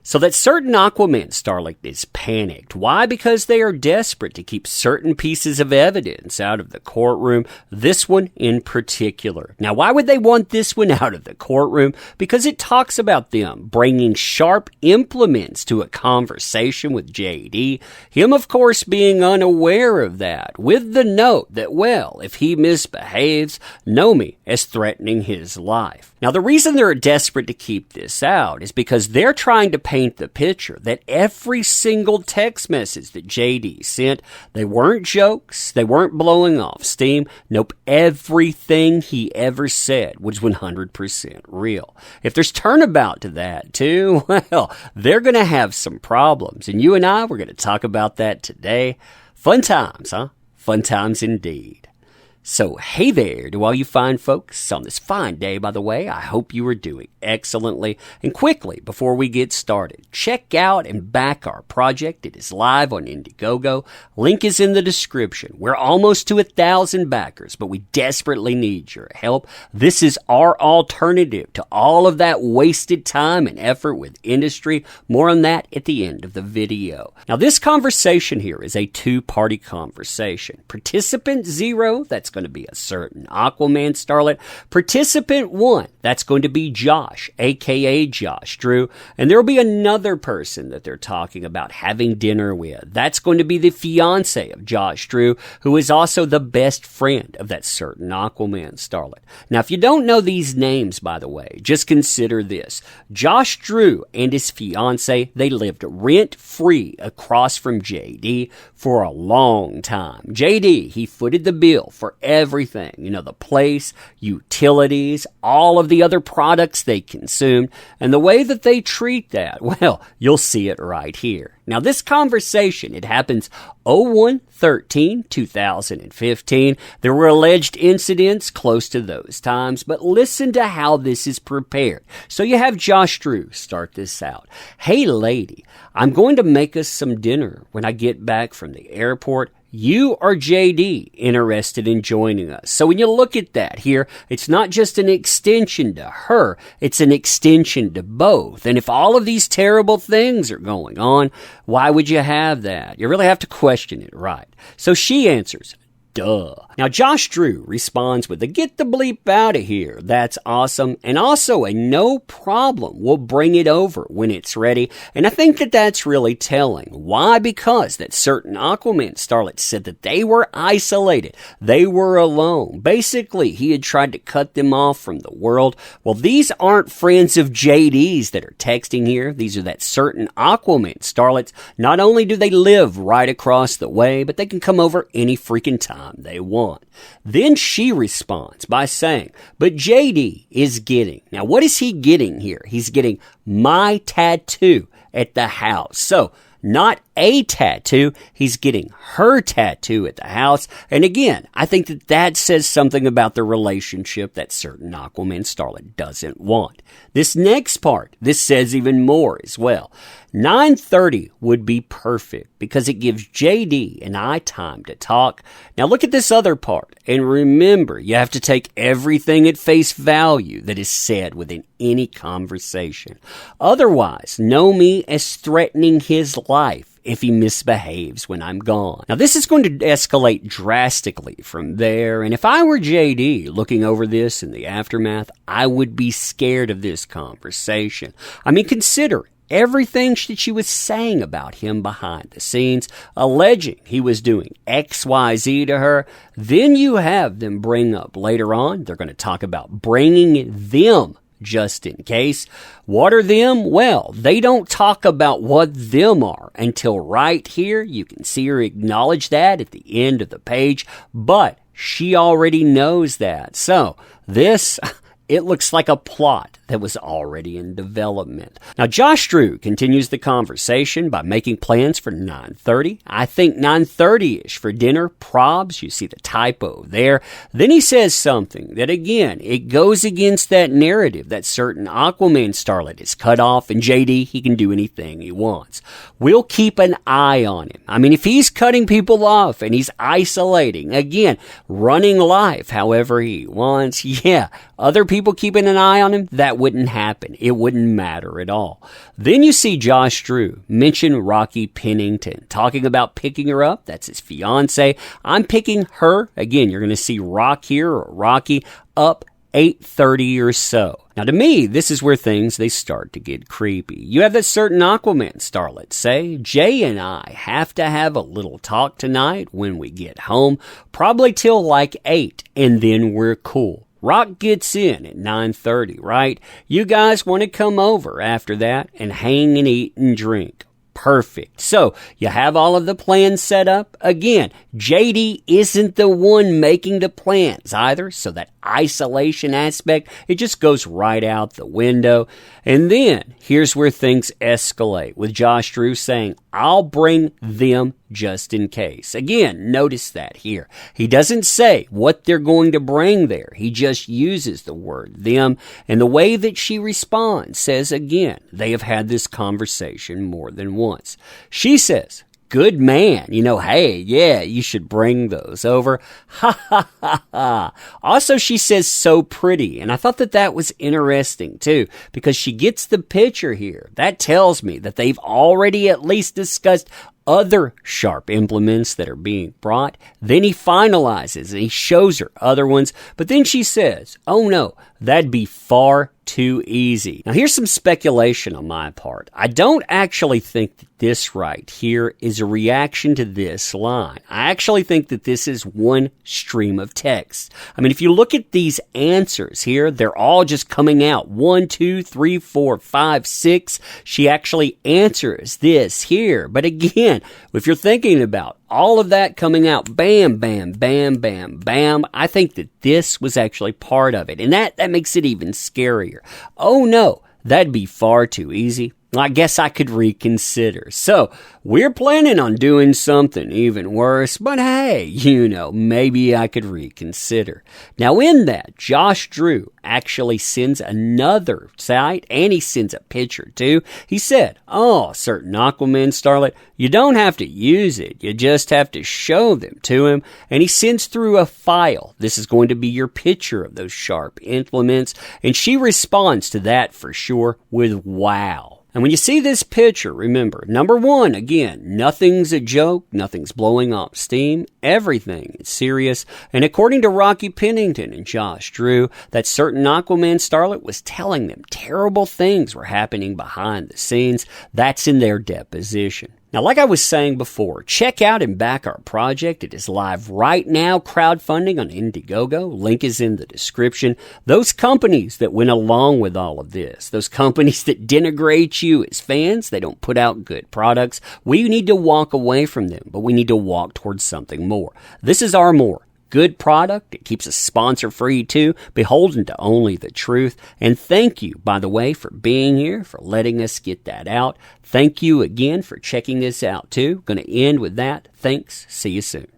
So that certain Aquaman starlet is panicked. Why? Because they are desperate to keep certain pieces of evidence out of the courtroom, this one in particular. Now, why would they want this one out of the courtroom? Because it talks about them bringing sharp implements to a conversation with JD, him, of course, being unaware of that, with the note that, well, if he misbehaves, know me as threatening his life. Now, the reason they're desperate to keep this out is because they're trying to paint the picture that every single text message that JD sent, they weren't jokes, they weren't blowing off steam. Nope, everything he ever said was 100% real. If there's turnabout to that too, well, they're going to have some problems. And you and I, we're going to talk about that today. Fun times, huh? Fun times indeed. So, hey there to all you fine folks on this fine day, by the way. I hope you are doing excellently. And quickly, before we get started, check out and back our project. It is live on Indiegogo. Link is in the description. We're almost to 1,000 backers, but we desperately need your help. This is our alternative to all of that wasted time and effort with industry. More on that at the end of the video. Now, this conversation here is a two-party conversation. Participant 0, that's going to be a certain Aquaman starlet. Participant 1, that's going to be Josh, aka Josh Drew. And there will be another person that they're talking about having dinner with. That's going to be the fiance of Josh Drew, who is also the best friend of that certain Aquaman starlet. Now, if you don't know these names, by the way, just consider this. Josh Drew and his fiance, they lived rent-free across from JD for a long time. JD, he footed the bill for everything, the place, utilities, all of the other products they consumed, and the way that they treat that, well, you'll see it right here. Now, this conversation, it happens 01/13/2015. There were alleged incidents close to those times, but listen to how this is prepared. So you have Josh Drew start this out. Hey, lady, I'm going to make us some dinner when I get back from the airport. You or JD interested in joining us? So when you look at that here, it's not just an extension to her, it's an extension to both. And if all of these terrible things are going on, why would you have that? You really have to question it, right? So she answers, duh. Now, Josh Drew responds with a get the bleep out of here. That's awesome. And also a no problem. We'll bring it over when it's ready. And I think that that's really telling. Why? Because that certain Aquaman starlet said that they were isolated. They were alone. Basically, he had tried to cut them off from the world. Well, these aren't friends of JD's that are texting here. These are that certain Aquaman starlets. Not only do they live right across the way, but they can come over any freaking time they want. Then she responds by saying, but JD is getting. Now, what is he getting here? He's getting my tattoo at the house. So, not a tattoo, he's getting her tattoo at the house. And again, I think that that says something about the relationship that certain Aquaman starlet doesn't want. This next part, this says even more as well. 9:30 would be perfect because it gives JD and I time to talk. Now look at this other part. And remember, you have to take everything at face value that is said within any conversation. Otherwise, know me as threatening his life if he misbehaves when I'm gone. Now, this is going to escalate drastically from there, and if I were JD looking over this in the aftermath, I would be scared of this conversation. I mean, consider everything that she was saying about him behind the scenes, alleging he was doing XYZ to her. Then you have them bring up later on, they're going to talk about bringing them just in case. What are them? Well, they don't talk about what them are until right here. You can see her acknowledge that at the end of the page, but she already knows that. So this, it looks like a plot that was already in development. Now, Josh Drew continues the conversation by making plans for 9:30. I think 9:30-ish for dinner. Probs, you see the typo there. Then he says something that, again, it goes against that narrative that certain Aquaman starlet is cut off and JD, he can do anything he wants. We'll keep an eye on him. I mean, if he's cutting people off and he's isolating, again, running life however he wants, yeah, other people keeping an eye on him, that wouldn't happen. It wouldn't matter at all. Then you see Josh Drew mention Rocky Pennington, talking about picking her up. That's his fiance. I'm picking her. Again, you're going to see Rock here, or Rocky, up 8:30 or so. Now, to me, this is where they start to get creepy. You have that certain Aquaman starlet say, Jay and I have to have a little talk tonight when we get home, probably till like 8, and then we're cool. Rock gets in at 9:30, right? You guys want to come over after that and hang and eat and drink. Perfect. So you have all of the plans set up. Again, JD isn't the one making the plans either, so that isolation aspect, it just goes right out the window. And then here's where things escalate with Josh Drew saying, I'll bring them just in case. Again, notice that here. He doesn't say what they're going to bring there. He just uses the word them. And the way that she responds says, again, they have had this conversation more than once. She says, good man. Hey, yeah, you should bring those over. Ha, ha, ha, ha. Also, she says so pretty. And I thought that was interesting, too, because she gets the picture here. That tells me that they've already at least discussed other sharp implements that are being brought. Then he finalizes and he shows her other ones. But then she says, oh no, that'd be far too easy. Now here's some speculation on my part. I don't actually think that this right here is a reaction to this line. I actually think that this is one stream of text. I mean, if you look at these answers here, they're all just coming out. 1, 2, 3, 4, 5, 6. She actually answers this here. But again, if you're thinking about all of that coming out, bam, bam, bam, bam, bam, I think that this was actually part of it. And that makes it even scarier. Oh no, that'd be far too easy. I guess I could reconsider. So, we're planning on doing something even worse, but hey, maybe I could reconsider. Now in that, Josh Drew actually sends another site, and he sends a picture too. He said, certain Aquaman starlet, you don't have to use it, you just have to show them to him. And he sends through a file. This is going to be your picture of those sharp implements, and she responds to that for sure with wow. And when you see this picture, remember, number one, again, nothing's a joke, nothing's blowing off steam, everything is serious. And according to Rocky Pennington and Josh Drew, that certain Aquaman starlet was telling them terrible things were happening behind the scenes. That's in their deposition. Now, like I was saying before, check out and back our project. It is live right now, crowdfunding on Indiegogo. Link is in the description. Those companies that went along with all of this, those companies that denigrate you as fans, they don't put out good products. We need to walk away from them, but we need to walk towards something more. This is our more. Good product. It keeps us sponsor free too, beholden to only the truth. And thank you, by the way, for being here, for letting us get that out. Thank you again for checking this out too. Going to end with that. Thanks. See you soon.